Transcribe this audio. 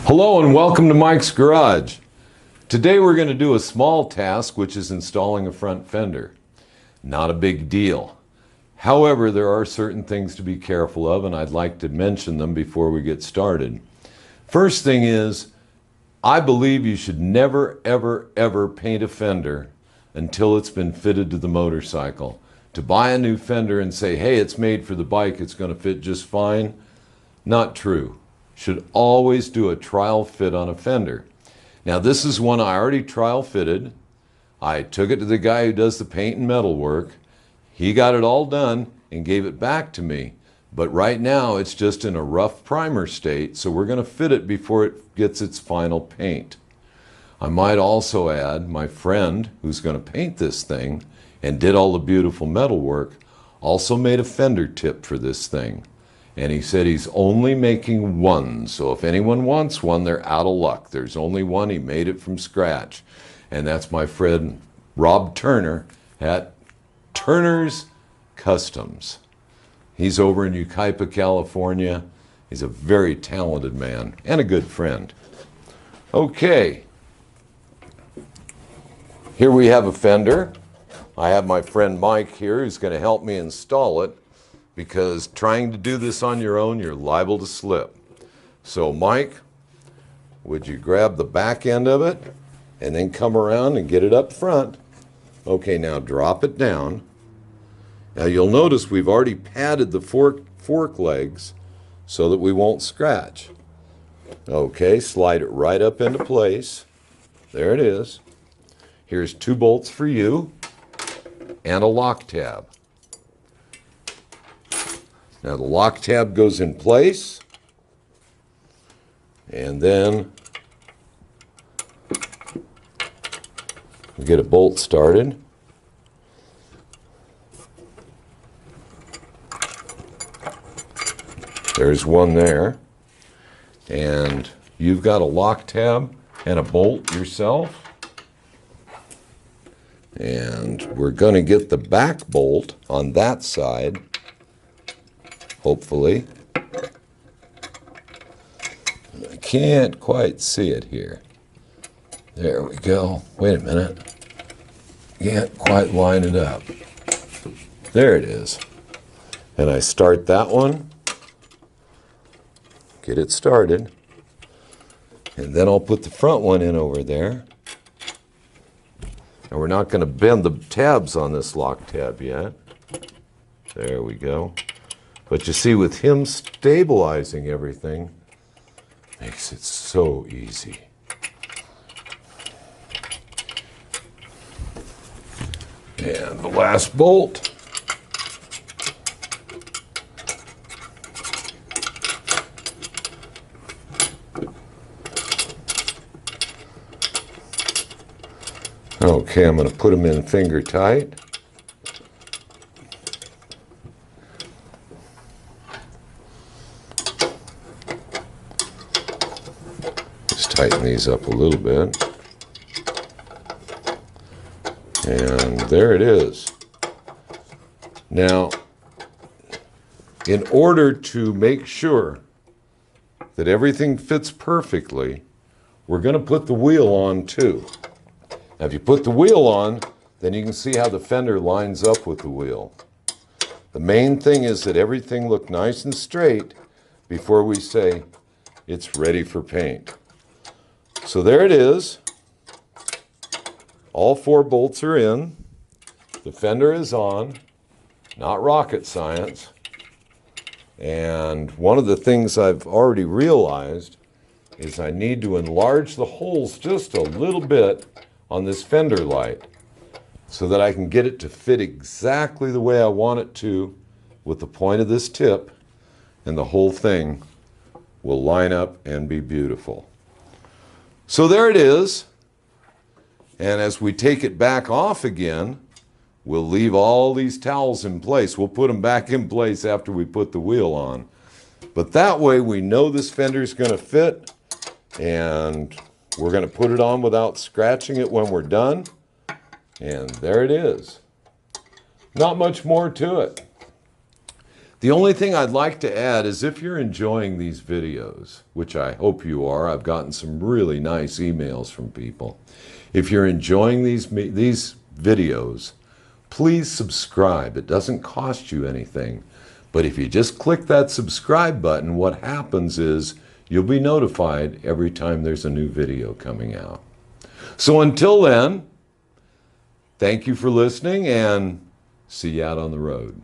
Hello and welcome to Mike's Garage. Today we're going to do a small task, which is installing a front fender. Not a big deal. However, there are certain things to be careful of, and I'd like to mention them before we get started. First thing is, I believe you should never, ever paint a fender until it's been fitted to the motorcycle. To buy a new fender and say, hey, it's made for the bike, it's going to fit just fine, not true. Should always do a trial fit on a fender. Now this is one I already trial fitted. I took it to the guy who does the paint and metal work. He got it all done and gave it back to me. But right now it's just in a rough primer state, so we're going to fit it before it gets its final paint. I might also add, my friend who's going to paint this thing and did all the beautiful metal work also made a fender tip for this thing. And he said he's only making one, so if anyone wants one, they're out of luck. There's only one. He made it from scratch. And that's my friend Rob Turner at Turner's Customs. He's over in Yucaipa, California. He's a very talented man and a good friend. Okay. Here we have a fender. I have my friend Mike here who's going to help me install it, because trying to do this on your own, you're liable to slip. So Mike, would you grab the back end of it and then come around and get it up front? Okay, now drop it down. Now you'll notice we've already padded the fork legs so that we won't scratch. Okay, slide it right up into place. There it is. Here's 2 bolts for you and a lock tab. Now the lock tab goes in place, and then we get a bolt started. There's one there, and you've got a lock tab and a bolt yourself. And we're going to get the back bolt on that side. Hopefully. I can't quite see it here. There we go. Wait a minute. Can't quite line it up. There it is. And I start that one. Get it started. And then I'll put the front one in over there. And we're not going to bend the tabs on this lock tab yet. There we go. But you see, with him stabilizing everything, makes it so easy. And the last bolt. Okay, I'm going to put them in finger tight. Tighten these up a little bit. And there it is. Now, in order to make sure that everything fits perfectly, we're going to put the wheel on too. Now, if you put the wheel on, then you can see how the fender lines up with the wheel. The main thing is that everything look nice and straight before we say it's ready for paint. So there it is. All 4 bolts are in. The fender is on. Not rocket science. And one of the things I've already realized is I need to enlarge the holes just a little bit on this fender light so that I can get it to fit exactly the way I want it to with the point of this tip, and the whole thing will line up and be beautiful. So there it is, and as we take it back off again, we'll leave all these towels in place. We'll put them back in place after we put the wheel on. But that way we know this fender is going to fit, and we're going to put it on without scratching it when we're done. And there it is. Not much more to it. The only thing I'd like to add is if you're enjoying these videos, which I hope you are, I've gotten some really nice emails from people. If you're enjoying these videos, please subscribe. It doesn't cost you anything. But if you just click that subscribe button, what happens is you'll be notified every time there's a new video coming out. So until then, thank you for listening and see you out on the road.